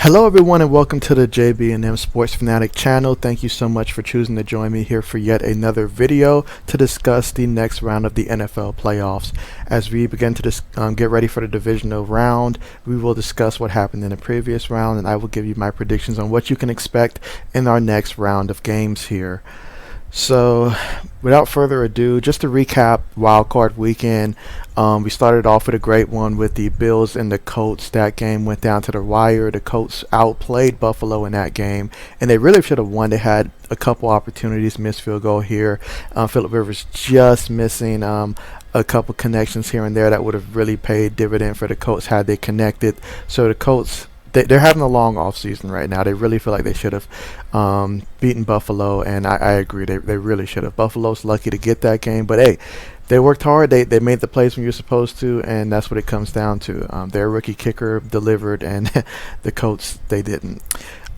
Hello everyone and welcome to the JB&M Sports Fanatic channel. Thank you so much for choosing to join me here for yet another video to discuss the next round of the NFL playoffs. As we begin to get ready for the divisional round, we will discuss what happened in the previous round, and I will give you my predictions on what you can expect in our next round of games here. So, without further ado, just to recap wildcard weekend, we started off with a great one with the Bills and the Colts. That game went down to the wire. The Colts outplayed Buffalo in that game, and they really should have won. They had a couple opportunities, missed field goal here. Phillip Rivers just missing a couple connections here and there that would have really paid dividend for the Colts had they connected. So the Colts, they're having a long off season right now. They really feel like they should have beaten Buffalo, and I agree. They really should have. Buffalo's lucky to get that game, but hey, they worked hard. They made the plays when you're supposed to, and that's what it comes down to. Their rookie kicker delivered, and the Colts, they didn't.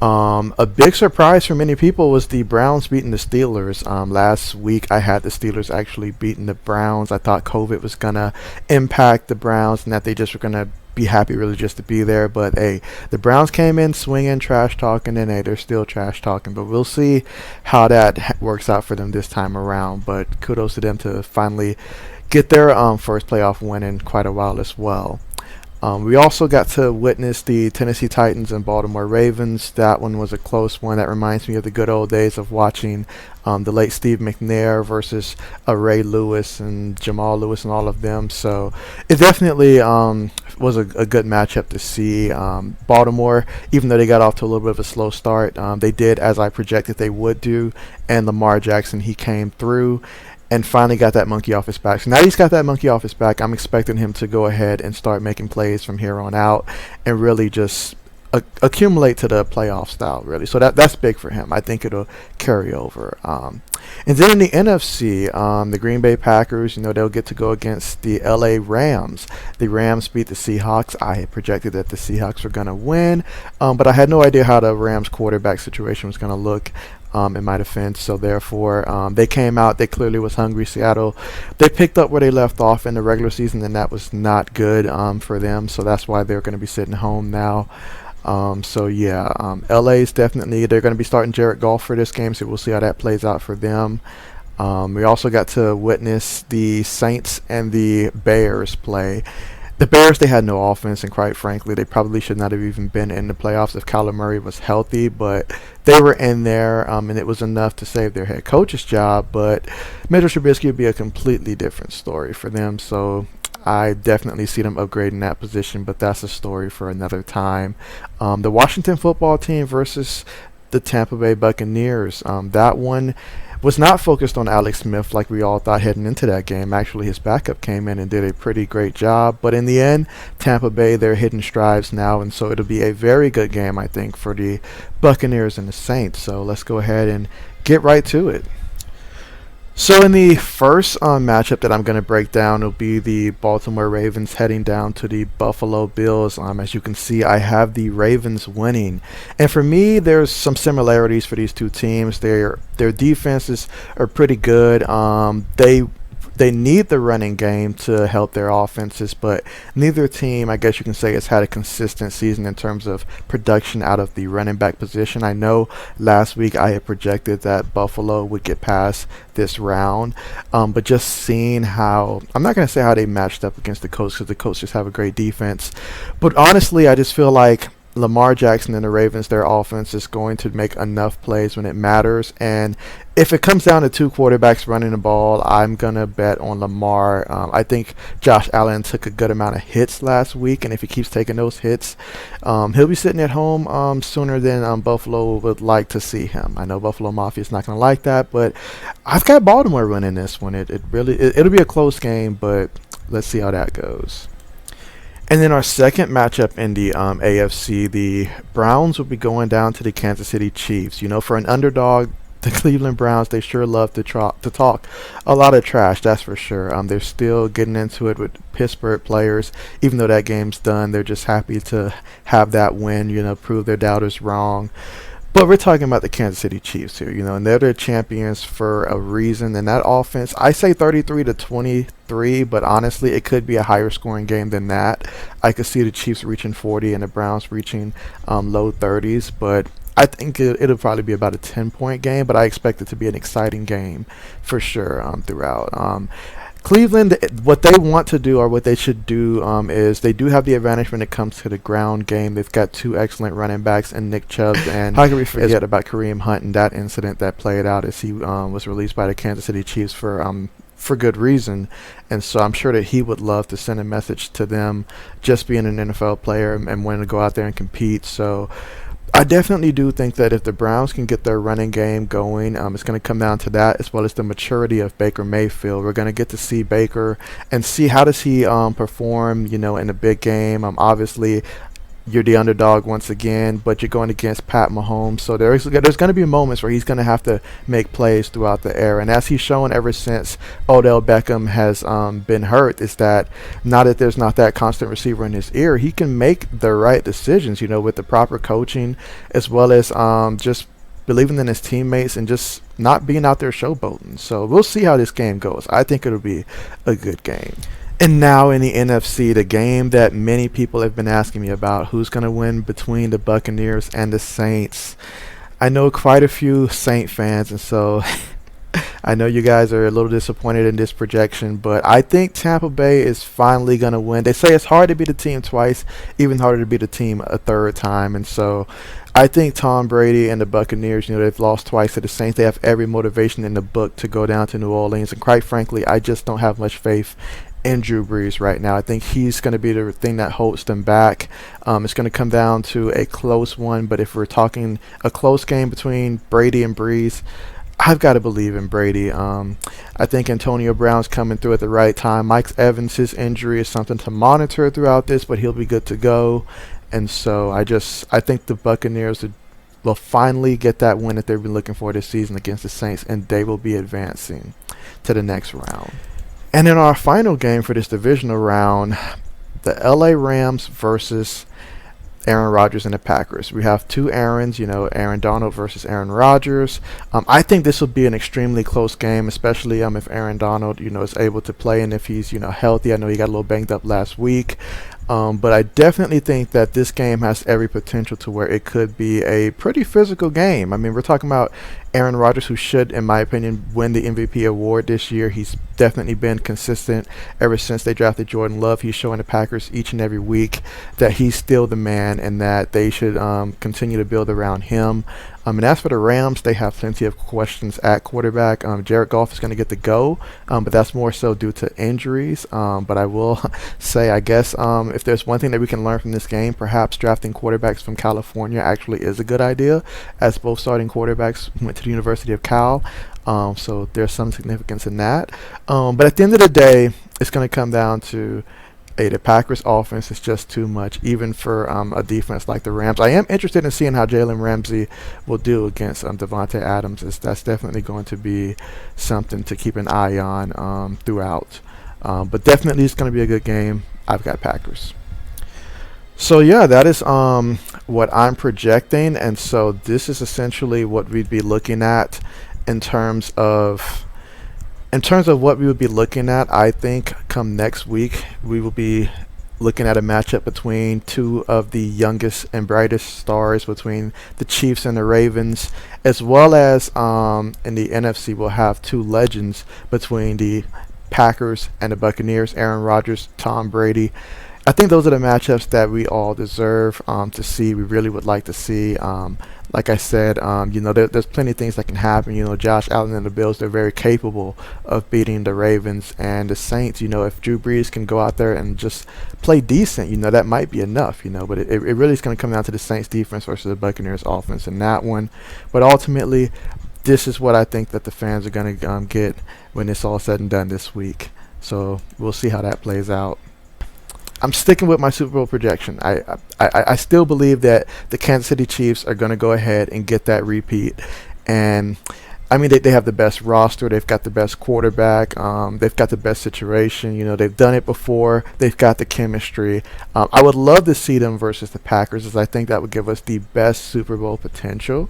A big surprise for many people was the Browns beating the Steelers. Last week I had the Steelers actually beating the Browns. I thought COVID was going to impact the Browns and that they just were going to be happy really just to be there, but hey, the Browns came in swinging, trash talking, and hey, they're still trash talking, but we'll see how that works out for them this time around. But kudos to them to finally get their first playoff win in quite a while as well. We also got to witness the Tennessee Titans and Baltimore Ravens. That one was a close one. That reminds me of the good old days of watching the late Steve McNair versus Ray Lewis and Jamal Lewis and all of them. So it definitely was a good matchup to see. Baltimore, even though they got off to a little bit of a slow start, they did as I projected they would do. And Lamar Jackson, he came through and finally got that monkey off his back. So now he's got that monkey off his back. I'm expecting him to go ahead and start making plays from here on out and really just accumulate to the playoff style, really. So that's big for him. I think it'll carry over. And then in the NFC, the Green Bay Packers, they'll get to go against the LA Rams. The Rams beat the Seahawks. I had projected that the Seahawks were going to win, but I had no idea how the Rams quarterback situation was going to look. In my defense, so therefore they came out. They clearly was hungry. Seattle, they picked up where they left off in the regular season, and that was not good for them. So that's why they're going to be sitting home now. So yeah, LA's definitely, they're going to be starting Jared Goff for this game, so we'll see how that plays out for them. We also got to witness the Saints and the Bears play. The Bears, they had no offense, and quite frankly, they probably should not have even been in the playoffs if Kyler Murray was healthy, but they were in there, and it was enough to save their head coach's job, but Mitchell Trubisky would be a completely different story for them, so I definitely see them upgrading that position, but that's a story for another time. The Washington football team versus the Tampa Bay Buccaneers, that one was not focused on Alex Smith like we all thought heading into that game. Actually, his backup came in and did a pretty great job. But in the end, Tampa Bay, they're hitting strides now, and so it'll be a very good game, I think, for the Buccaneers and the Saints. So let's go ahead and get right to it. So in the first matchup that I'm going to break down will be the Baltimore Ravens heading down to the Buffalo Bills. As you can see, I have the Ravens winning. And for me, there's some similarities for these two teams. Their defenses are pretty good. They need the running game to help their offenses, but neither team, I guess you can say, has had a consistent season in terms of production out of the running back position. I know last week I had projected that Buffalo would get past this round, but just seeing how, I'm not going to say how they matched up against the Colts because the Colts just have a great defense, but honestly, I just feel like Lamar Jackson and the Ravens, their offense is going to make enough plays when it matters. And if it comes down to two quarterbacks running the ball, I'm going to bet on Lamar. I think Josh Allen took a good amount of hits last week, and if he keeps taking those hits, he'll be sitting at home sooner than Buffalo would like to see him. I know Buffalo Mafia is not going to like that, but I've got Baltimore winning this one. It'll be a close game, but let's see how that goes. And then our second matchup in the AFC, the Browns will be going down to the Kansas City Chiefs. For an underdog, the Cleveland Browns, they sure love to talk a lot of trash, that's for sure. They're still getting into it with Pittsburgh players. Even though that game's done, they're just happy to have that win, prove their doubters wrong. But we're talking about the Kansas City Chiefs here, and they're the champions for a reason. And that offense, I say 33-23, but honestly, it could be a higher scoring game than that. I could see the Chiefs reaching 40 and the Browns reaching low 30s, but I think it'll probably be about a 10-point game. But I expect it to be an exciting game for sure throughout. Cleveland, what they want to do or what they should do is they do have the advantage when it comes to the ground game. They've got two excellent running backs in Nick Chubb and how can we forget about Kareem Hunt and that incident that played out as he was released by the Kansas City Chiefs for good reason. And so I'm sure that he would love to send a message to them just being an NFL player and wanting to go out there and compete. So I definitely do think that if the Browns can get their running game going, it's going to come down to that as well as the maturity of Baker Mayfield. We're going to get to see Baker and see how does he perform, in a big game. Obviously, you're the underdog once again, but you're going against Pat Mahomes. So there's going to be moments where he's going to have to make plays throughout the air. And as he's shown ever since Odell Beckham has been hurt, is that now that there's not that constant receiver in his ear, he can make the right decisions, with the proper coaching as well as just believing in his teammates and just not being out there showboating. So we'll see how this game goes. I think it'll be a good game. And now in the NFC, the game that many people have been asking me about, who's going to win between the Buccaneers and the Saints. I know quite a few Saint fans, and so I know you guys are a little disappointed in this projection, but I think Tampa Bay is finally going to win. They say it's hard to beat a team twice, even harder to beat a team a third time, and so I think Tom Brady and the Buccaneers, they've lost twice to the Saints. They have every motivation in the book to go down to New Orleans, and quite frankly, I just don't have much faith in Drew Brees right now. I think he's going to be the thing that holds them back. It's going to come down to a close one, but if we're talking a close game between Brady and Brees, I've got to believe in Brady. I think Antonio Brown's coming through at the right time. Mike Evans, his injury is something to monitor throughout this, but he'll be good to go. And so I think the Buccaneers will finally get that win that they've been looking for this season against the Saints, and they will be advancing to the next round. And in our final game for this divisional round, the LA Rams versus Aaron Rodgers and the Packers. We have two Aarons, Aaron Donald versus Aaron Rodgers. I think this will be an extremely close game, especially if Aaron Donald, is able to play and if he's, healthy. I know he got a little banged up last week. But I definitely think that this game has every potential to where it could be a pretty physical game. I mean, we're talking about Aaron Rodgers, who should, in my opinion, win the MVP award this year. He's definitely been consistent ever since they drafted Jordan Love. He's showing the Packers each and every week that he's still the man and that they should continue to build around him. And as for the Rams, they have plenty of questions at quarterback. Jared Goff is going to get the go, but that's more so due to injuries. But I will say, I guess, if there's one thing that we can learn from this game, perhaps drafting quarterbacks from California actually is a good idea, as both starting quarterbacks went to the University of Cal. So there's some significance in that. But at the end of the day, it's going to come down to the Packers offense is just too much, even for a defense like the Rams. I am interested in seeing how Jalen Ramsey will do against Devontae Adams. That's definitely going to be something to keep an eye on throughout. But definitely it's going to be a good game. I've got Packers. So yeah, that is what I'm projecting, and so this is essentially what we'd be looking at in terms of what we would be looking at. I think come next week we will be looking at a matchup between two of the youngest and brightest stars between the Chiefs and the Ravens, as well as in the NFC we'll have two legends between the Packers and the Buccaneers, Aaron Rodgers, Tom Brady. I think those are the matchups that we all deserve to see. We really would like to see. Like I said, there's plenty of things that can happen. Josh Allen and the Bills, they're very capable of beating the Ravens and the Saints. If Drew Brees can go out there and just play decent, that might be enough. But it really is going to come down to the Saints defense versus the Buccaneers offense in that one. But ultimately, this is what I think that the fans are going to get when it's all said and done this week. So we'll see how that plays out. I'm sticking with my Super Bowl projection. I still believe that the Kansas City Chiefs are going to go ahead and get that repeat. And I mean, they have the best roster. They've got the best quarterback. They've got the best situation. You know, they've done it before. They've got the chemistry. I would love to see them versus the Packers, as I think that would give us the best Super Bowl potential.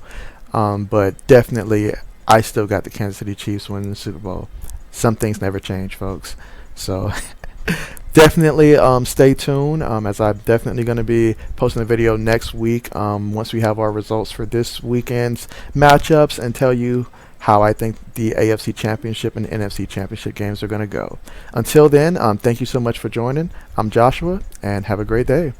But definitely, I still got the Kansas City Chiefs winning the Super Bowl. Some things never change, folks. So definitely stay tuned, as I'm definitely going to be posting a video next week once we have our results for this weekend's matchups and tell you how I think the AFC Championship and NFC Championship games are going to go. Until then, thank you so much for joining. I'm Joshua, and have a great day.